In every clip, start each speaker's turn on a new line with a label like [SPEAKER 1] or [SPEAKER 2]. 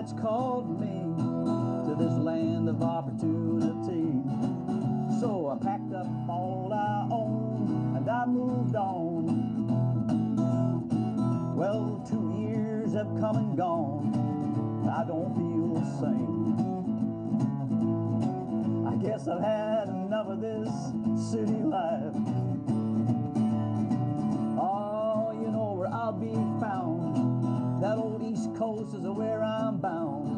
[SPEAKER 1] God's called me to this land of opportunity. So I packed up all I own and I moved on. Well, 2 years have come and gone. I don't feel the same. I guess I've had enough of this city life. Oh, you know where I'll be found. That old East Coast is where I'm bound.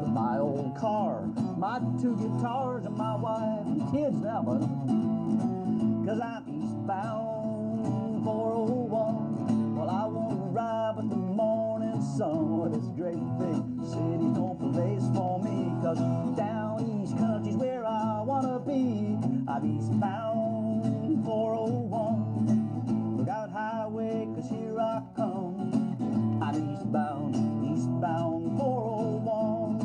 [SPEAKER 1] With my old car, my 2 guitars, and my wife and kids now, but 'cause I'm eastbound 401. Well, I want to ride with the morning sun. Well, this great big city's no place for me, 'cause down east country's where I wanna be. I'm eastbound 401. Look out highway, 'cause here I come. I'm eastbound 401.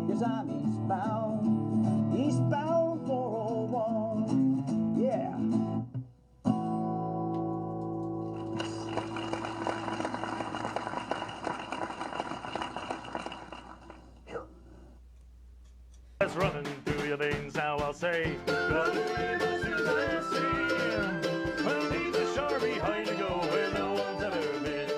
[SPEAKER 1] Yes, I'm eastbound 401. Yeah.
[SPEAKER 2] Let's running through your veins now, I'll say. Well, leave the shore behind to go where no one's ever been.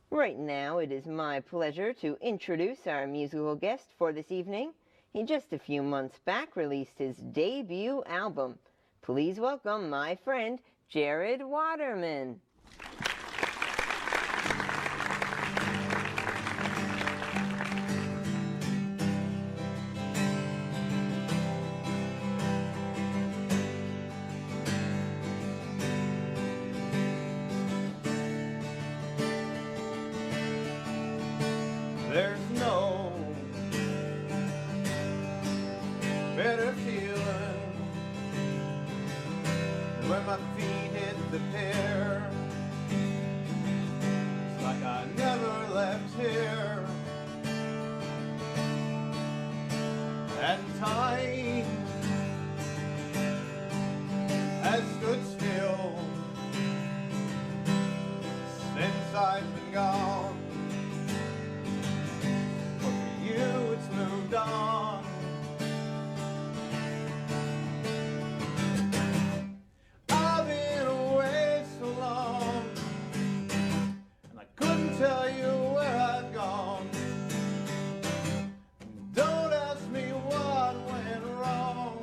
[SPEAKER 3] Right now, it is my pleasure to introduce our musical guest for this evening. He just a few months back released his debut album. Please welcome my friend, Jared Waterman.
[SPEAKER 4] There's no better feeling than when my feet hit the pier. It's like I never left here, and time has stood still since I've been gone. It's moved on. I've been away so long, and I couldn't tell you where I've gone. Don't ask me what went wrong.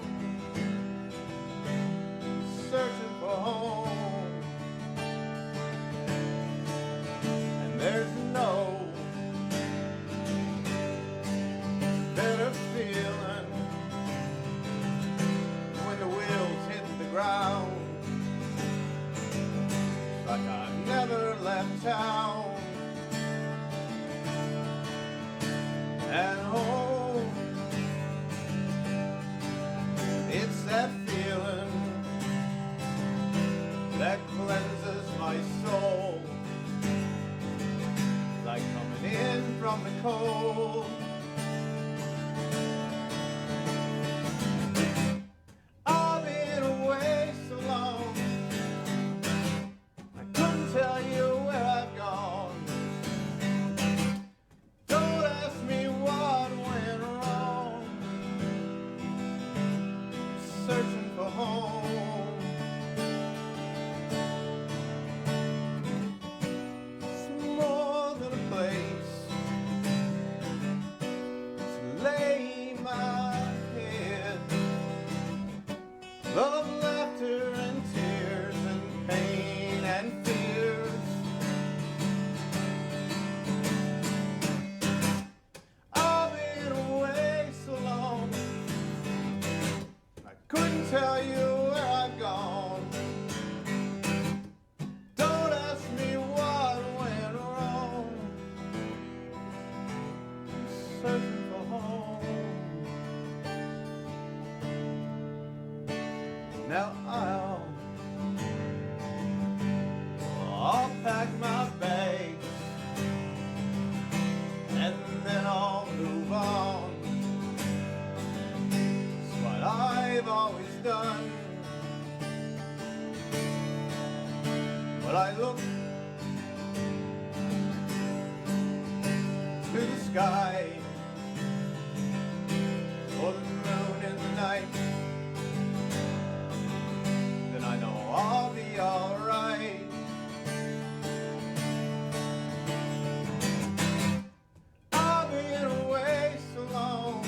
[SPEAKER 4] Searching for home, and there's no better feeling when the wheels hit the ground. Like I never left town, and home, it's that feeling that cleanses my soul, like coming in from the cold. Tell you where I've gone. Don't ask me what went wrong. Searching for home. It's more than a place to lay my head. Love, laughter, and tears, and pain and fear. Tell you where I've gone. Don't ask me what went wrong. I'm searching for home. Now I'll pack my bags, and then I'll move on. It's what I've always done. But I look sky or the moon in the night, then I know I'll be alright. I've been away so long,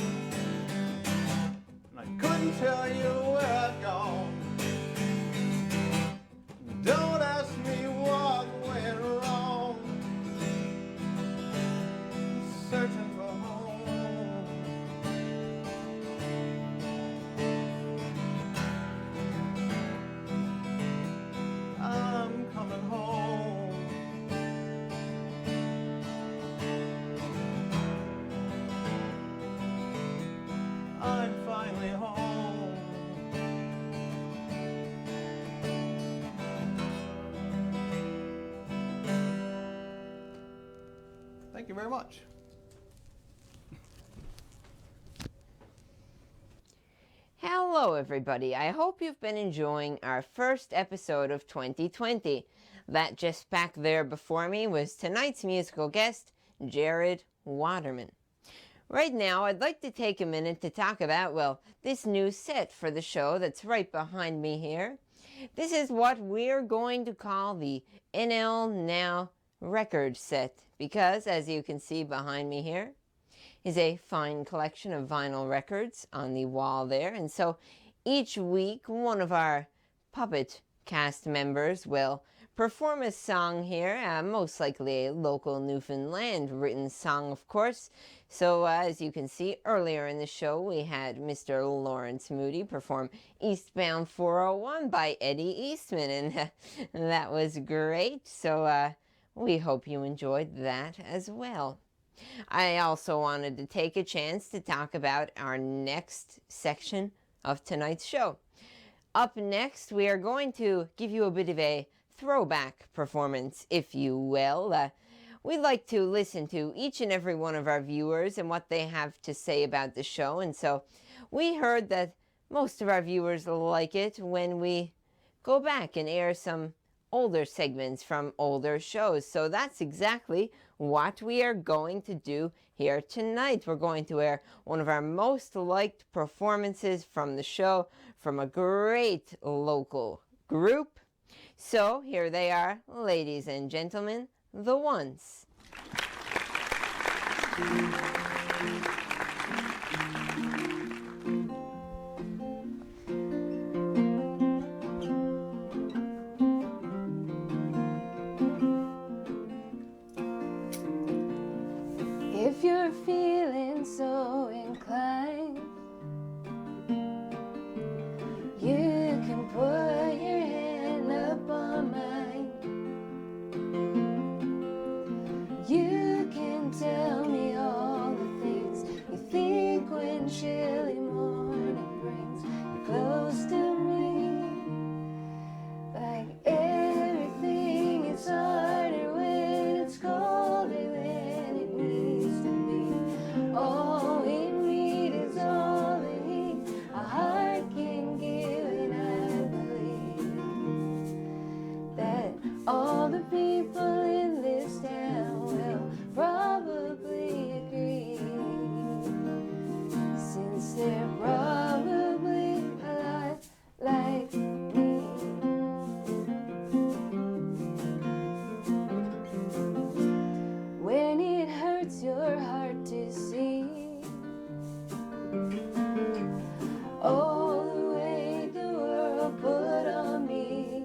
[SPEAKER 4] and I couldn't tell you where I've gone. Don't ask me what went wrong, searching for home. I'm coming home. I'm finally home. Thank you very much.
[SPEAKER 3] Hello, everybody. I hope you've been enjoying our first episode of 2020. That just back there before me was tonight's musical guest, Jared Waterman. Right now, I'd like to take a minute to talk about, well, this new set for the show that's right behind me here. This is what we're going to call the NL Now record set, because as you can see behind me here is a fine collection of vinyl records on the wall there. And so each week, one of our puppet cast members will perform a song here, most likely a local Newfoundland written song, of course. So as you can see earlier in the show, we had Mr. Lawrence Moody perform Eastbound 401 by Eddie Eastman, and that was great. So we hope you enjoyed that as well. I also wanted to take a chance to talk about our next section of tonight's show. Up next, we are going to give you a bit of a throwback performance, if you will. We like to listen to each and every one of our viewers and what they have to say about the show, and so we heard that most of our viewers like it when we go back and air some older segments from older shows. So that's exactly what we are going to do here tonight. We're going to air one of our most liked performances from the show from a great local group. So here they are, ladies and gentlemen, the Ones.
[SPEAKER 5] If you're feeling so inclined, you can put your hand up on mine. You can tell me all the things you think when chilly morning brings you close to me. Like everything is harder when it's colder than it needs to be. All we need is all the heat a heart can give, and I believe that all the people in this town will probably agree, since they're probably a lot like me. When it hurts your heart to see all the weight the world put on me,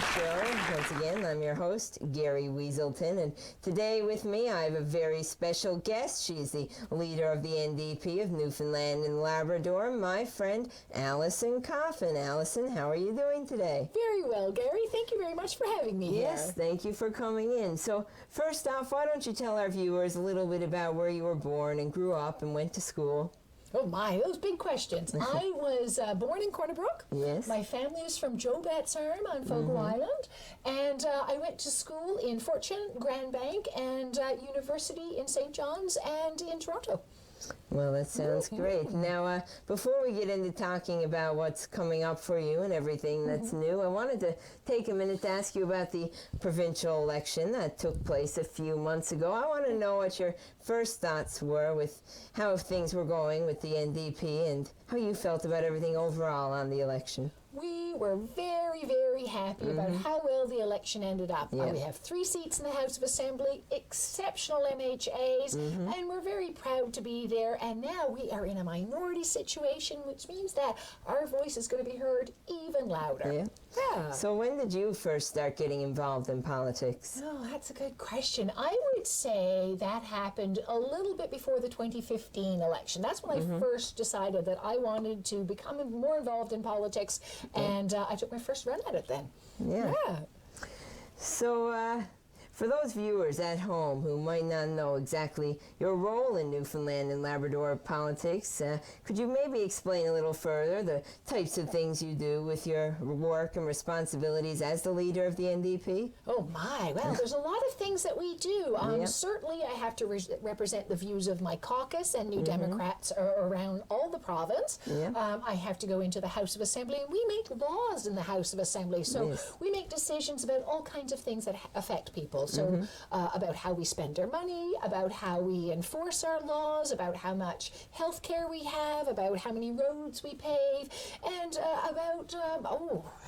[SPEAKER 3] show. Once again, I'm your host, Gary Wheeseltin, and today with me I have a very special guest. She's the leader of the NDP of Newfoundland and Labrador, my friend Alison Coffin. Alison, how are you doing today?
[SPEAKER 6] Very well, Gary. Thank you very much for having me
[SPEAKER 3] Yes,
[SPEAKER 6] here.
[SPEAKER 3] thank you for coming in. So, first off, why don't you tell our viewers a little bit about where you were born and grew up and went to school?
[SPEAKER 6] Oh my, those big questions. I was born in Cornerbrook.
[SPEAKER 3] Yes.
[SPEAKER 6] My family is from Joe Betts Arm on Fogo Island. And I went to school in Fortune, Grand Bank, and University in St. John's and in Toronto.
[SPEAKER 3] Well, that sounds great. Now, before we get into talking about what's coming up for you and everything that's new, I wanted to take a minute to ask you about the provincial election that took place a few months ago. I want to know what your first thoughts were with how things were going with the NDP and how you felt about everything overall on the election.
[SPEAKER 6] We were very, very happy about how well the election ended up.
[SPEAKER 3] Yeah.
[SPEAKER 6] We have 3 seats in the House of Assembly, exceptional MHAs, and we're very proud to be there. And now we are in a minority situation, which means that our voice is going to be heard even louder.
[SPEAKER 3] Yeah.
[SPEAKER 6] Yeah.
[SPEAKER 3] So when did you first start getting involved in politics?
[SPEAKER 6] Oh, that's a good question. I would say that happened a little bit before the 2015 election. That's when I first decided that I wanted to become more involved in politics, and I took my first run at it then.
[SPEAKER 3] Yeah.
[SPEAKER 6] Yeah.
[SPEAKER 3] So, for those viewers at home who might not know exactly your role in Newfoundland and Labrador politics, could you maybe explain a little further the types of things you do with your work and responsibilities as the leader of the NDP?
[SPEAKER 6] Oh my, well, there's a lot of things that we do.
[SPEAKER 3] Yep.
[SPEAKER 6] Certainly I have to represent the views of my caucus and New Democrats around all the province.
[SPEAKER 3] Yep.
[SPEAKER 6] I have to go into the House of Assembly, and we make laws in the House of Assembly. So
[SPEAKER 3] Yes.
[SPEAKER 6] we make decisions about all kinds of things that affect people. So about how we spend our money, about how we enforce our laws, about how much health care we have, about how many roads we pave, and about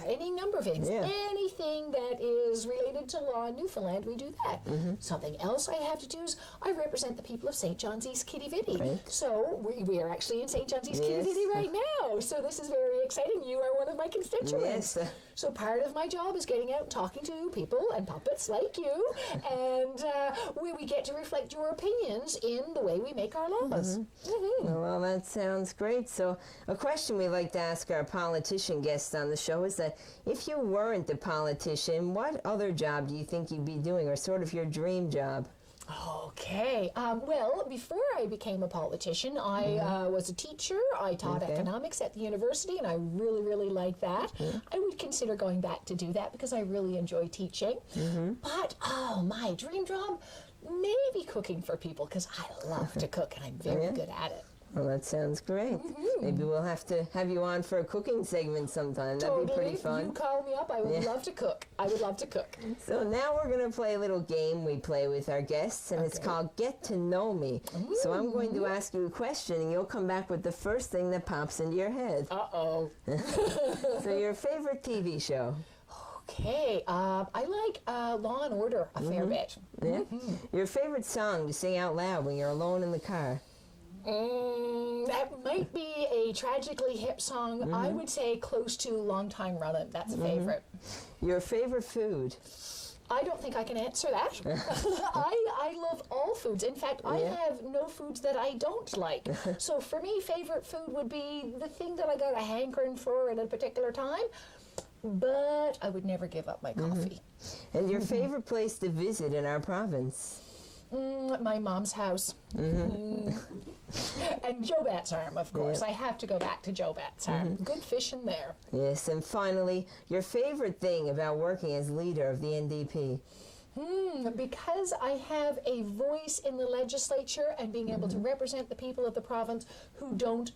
[SPEAKER 6] any number of things.
[SPEAKER 3] Yeah.
[SPEAKER 6] Anything that is related to law in Newfoundland, we do that. Something else I have to do is I represent the people of St. John's East Kitty Vitty.
[SPEAKER 3] Right.
[SPEAKER 6] So we are actually in St. John's East Kitty
[SPEAKER 3] Yes.
[SPEAKER 6] Vitty right now. So this is very exciting. You are one of my constituents.
[SPEAKER 3] Yes.
[SPEAKER 6] So part of my job is getting out and talking to people and puppets like you, and we get to reflect your opinions in the way we make our laws.
[SPEAKER 3] Well, that sounds great. So, a question we like to ask our politician guests on the show is that if you weren't a politician, what other job do you think you'd be doing, or sort of your dream job?
[SPEAKER 6] Okay. Well, before I became a politician, I was a teacher. I taught economics at the university, and I really, really liked that. I would consider going back to do that because I really enjoy teaching. But, my dream job, maybe cooking for people, because I love to cook, and I'm very good at it.
[SPEAKER 3] Well, that sounds great. Maybe we'll have to have you on for a cooking segment sometime. That'd be pretty fun.
[SPEAKER 6] You call me up, I would love to cook. I would love to cook.
[SPEAKER 3] So now we're going to play a little game we play with our guests, and it's called Get to Know Me. So I'm going to ask you a question, and you'll come back with the first thing that pops into your head.
[SPEAKER 6] Uh-oh.
[SPEAKER 3] So your favorite TV show?
[SPEAKER 6] Okay. I like Law and Order a fair bit.
[SPEAKER 3] Yeah? Your favorite song to sing out loud when you're alone in the car?
[SPEAKER 6] That might be a tragically hip song. I would say close to Long Time Runnin'. That's a favorite.
[SPEAKER 3] Your favorite food?
[SPEAKER 6] I don't think I can answer that. I love all foods. In fact, I have no foods that I don't like. So for me, favorite food would be the thing that I got a hankering for at a particular time. But I would never give up my coffee.
[SPEAKER 3] And your favorite place to visit in our province?
[SPEAKER 6] My mom's house. And Joe Betts Arm, of course. I have to go back to Joe Betts Arm. Good fishing there.
[SPEAKER 3] Yes, and finally, your favorite thing about working as leader of the NDP?
[SPEAKER 6] Because I have a voice in the legislature and being able to represent the people of the province who don't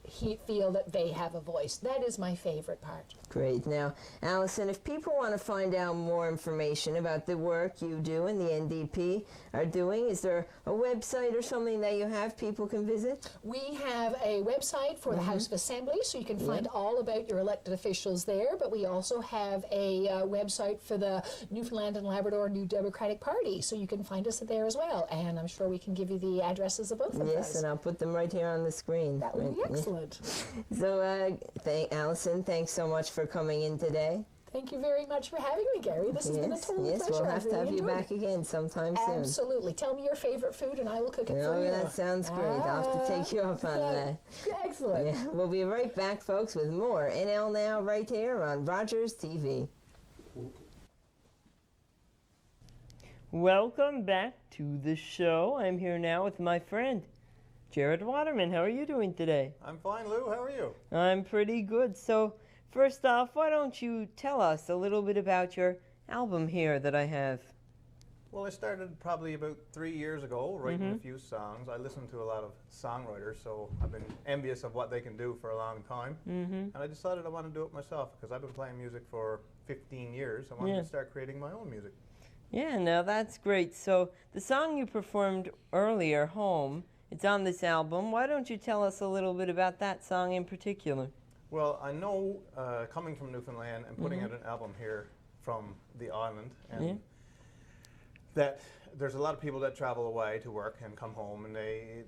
[SPEAKER 6] feel that they have a voice. That is my favorite part.
[SPEAKER 3] Great. Now, Alison, if people want to find out more information about the work you do and the NDP are doing, is there a website or something that you have people can visit?
[SPEAKER 6] We have a website for the House of Assembly, so you can find all about your elected officials there, but we also have a website for the Newfoundland and Labrador New Democratic Party, so you can find us there as well, and I'm sure we can give you the addresses of both of those.
[SPEAKER 3] Yes, and I'll put them right here on the screen.
[SPEAKER 6] That would be excellent.
[SPEAKER 3] So, Alison, thanks so much for coming in today.
[SPEAKER 6] Thank you very much for having me, Gary. This has been a total
[SPEAKER 3] yes,
[SPEAKER 6] pleasure.
[SPEAKER 3] we'll
[SPEAKER 6] I've
[SPEAKER 3] have to
[SPEAKER 6] really
[SPEAKER 3] have you
[SPEAKER 6] enjoyed
[SPEAKER 3] back
[SPEAKER 6] it.
[SPEAKER 3] again sometime soon.
[SPEAKER 6] Absolutely. Tell me your favorite food and I will cook it for
[SPEAKER 3] Oh,
[SPEAKER 6] you.
[SPEAKER 3] that sounds great. I'll have to take you up on that.
[SPEAKER 6] Excellent.
[SPEAKER 3] Yeah, we'll be right back, folks, with more NL Now right here on Rogers TV. Welcome back to the show. I'm here now with my friend, Jared Waterman. How are you doing today?
[SPEAKER 4] I'm fine, Lou. How are you?
[SPEAKER 3] I'm pretty good. So, first off, why don't you tell us a little bit about your album here that I have?
[SPEAKER 4] Well, I started probably about 3 years ago writing a few songs. I listen to a lot of songwriters, so I've been envious of what they can do for a long time. And I decided I want to do it myself because I've been playing music for 15 years. I wanted to start creating my own music.
[SPEAKER 3] Yeah, now that's great. So, the song you performed earlier, Home, it's on this album. Why don't you tell us a little bit about that song in particular?
[SPEAKER 4] Well, I know coming from Newfoundland and putting out an album here from the island, and that there's a lot of people that travel away to work and come home, and they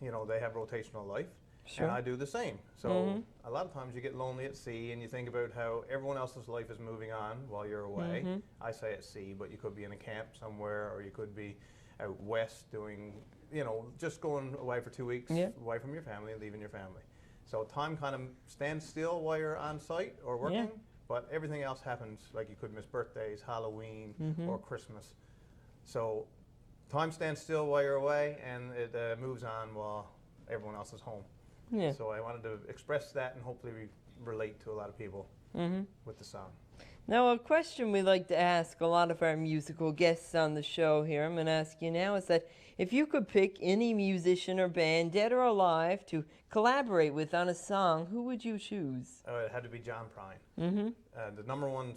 [SPEAKER 4] have rotational life.
[SPEAKER 3] Sure.
[SPEAKER 4] And I do the same. So a lot of times you get lonely at sea and you think about how everyone else's life is moving on while you're away. I say at sea, but you could be in a camp somewhere, or you could be out west doing, just going away for 2 weeks, away from your family and leaving your family. So time kind of stands still while you're on site or working, but everything else happens, like you could miss birthdays, Halloween, or Christmas. So time stands still while you're away, and it moves on while everyone else is home. So I wanted to express that and hopefully relate to a lot of people with the song.
[SPEAKER 3] Now, a question we like to ask a lot of our musical guests on the show here, I'm going to ask you now, is that if you could pick any musician or band, dead or alive, to collaborate with on a song, who would you choose?
[SPEAKER 4] It had to be John Prine. The number one,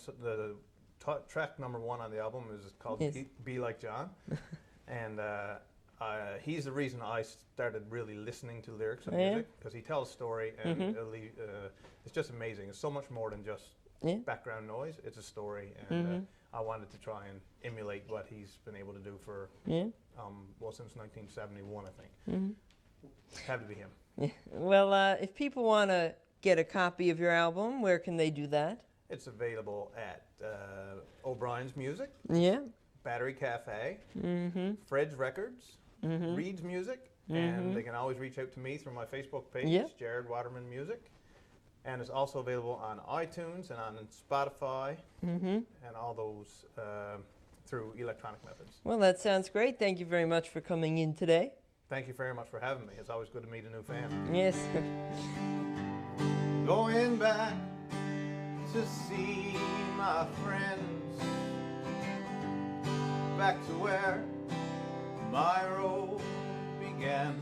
[SPEAKER 4] track number one on the album is called Be Like John. And he's the reason I started really listening to lyrics of music, because he tells a story, and it's just amazing. It's so much more than just background noise. It's a story, and I wanted to try and emulate what he's been able to do for, since 1971, I think. Had to be him.
[SPEAKER 3] Well, if people want to get a copy of your album, where can they do that?
[SPEAKER 4] It's available at O'Brien's Music, Battery Cafe, Fred's Records, Reed's Music, and they can always reach out to me through my Facebook page, Jared Waterman Music. And it's also available on iTunes and on Spotify and all those through electronic methods.
[SPEAKER 3] Well, that sounds great. Thank you very much for coming in today.
[SPEAKER 4] Thank you very much for having me. It's always good to meet a new fan.
[SPEAKER 3] Yes.
[SPEAKER 4] Going back to see my friends, back to where my road began,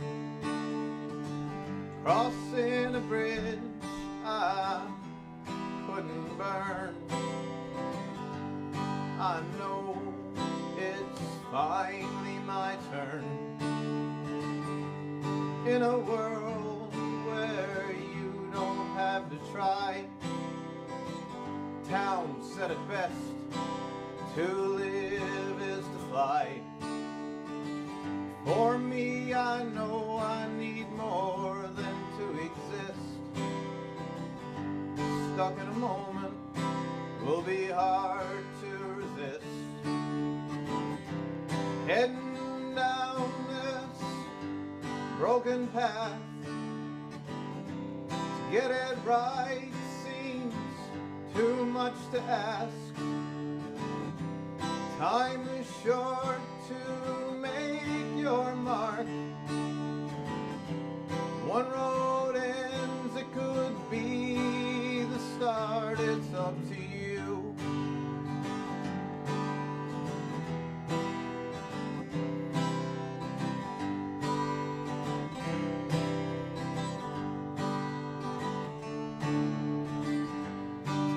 [SPEAKER 4] crossing a bridge I couldn't burn. I know it's finally my turn, in a world where you don't have to try. Town said it best, to live is to fly. For me, I know I need more than to exist. Stuck in a moment will be hard to resist. Heading down this broken path, to get it right seems too much to ask. Time is short to make your mark. One road ends, it could be the start. It's up to you.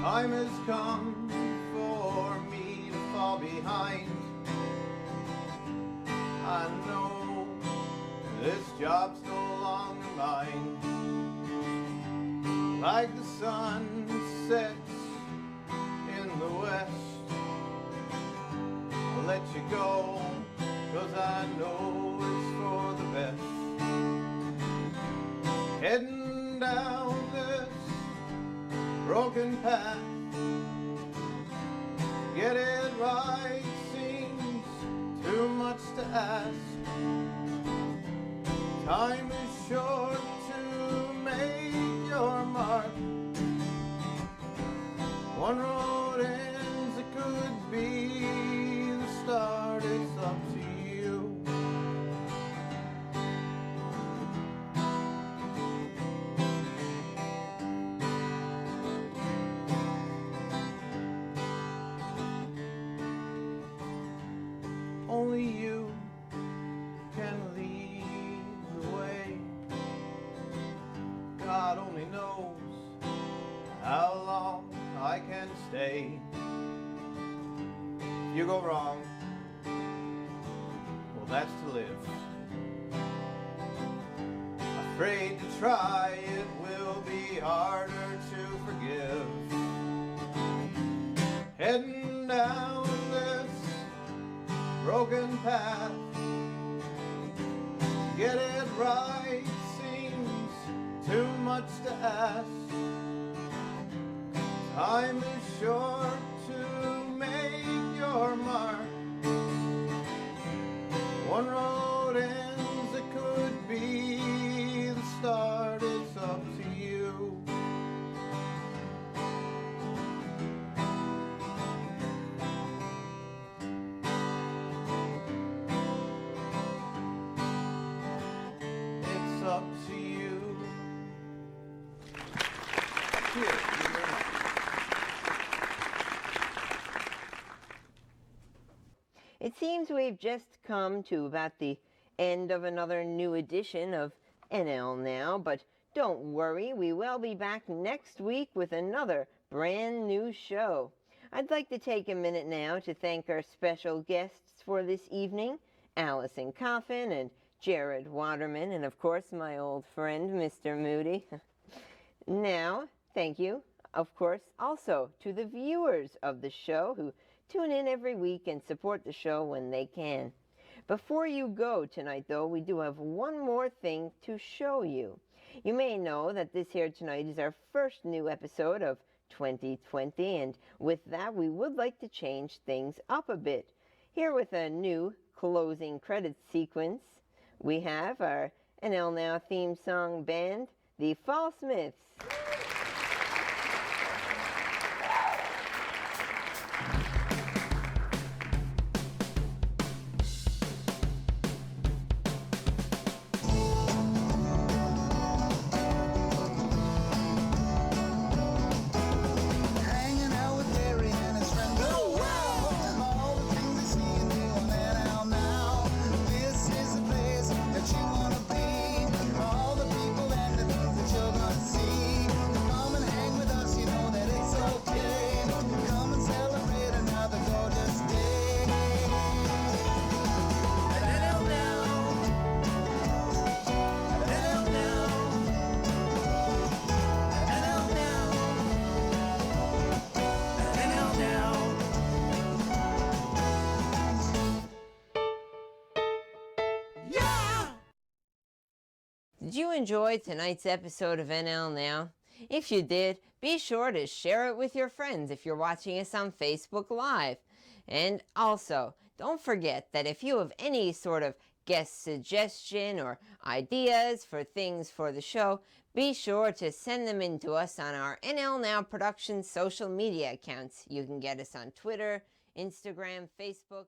[SPEAKER 4] Time has come for me to fall behind. I know this job's no longer mine. Like the sun sets in the west, I'll let you go, 'cause I know it's for the best. Heading down this broken path, get it right seems too much to ask. Time is short to make your mark. One road ends, it could be the start, it's up to you. Only you can lead the way. God only knows how long I can stay. If you go wrong, well, that's to live. Afraid to try, it will be harder to forgive. Heading down this broken path, get it right seems too much to ask. Time is short to make your mark. One road ends, it could be the start, it's up to you. It's up to you. Cheers.
[SPEAKER 3] It seems we've just come to about the end of another new edition of NL Now, but don't worry, we will be back next week with another brand new show. I'd like to take a minute now to thank our special guests for this evening, Alison Coffin and Jared Waterman, and of course my old friend, Mr. Moody. Now, thank you, of course, also to the viewers of the show who tune in every week and support the show when they can. Before you go tonight, though, we do have one more thing to show you. You may know that this here tonight is our first new episode of 2020, and with that, we would like to change things up a bit. Here with a new closing credits sequence, we have our NL Now theme song band, the Fall Smiths. Did you enjoy tonight's episode of NL Now? If you did, be sure to share it with your friends if you're watching us on Facebook Live. And also, don't forget that if you have any sort of guest suggestion or ideas for things for the show, be sure to send them in to us on our NL Now Productions social media accounts. You can get us on Twitter, Instagram, Facebook.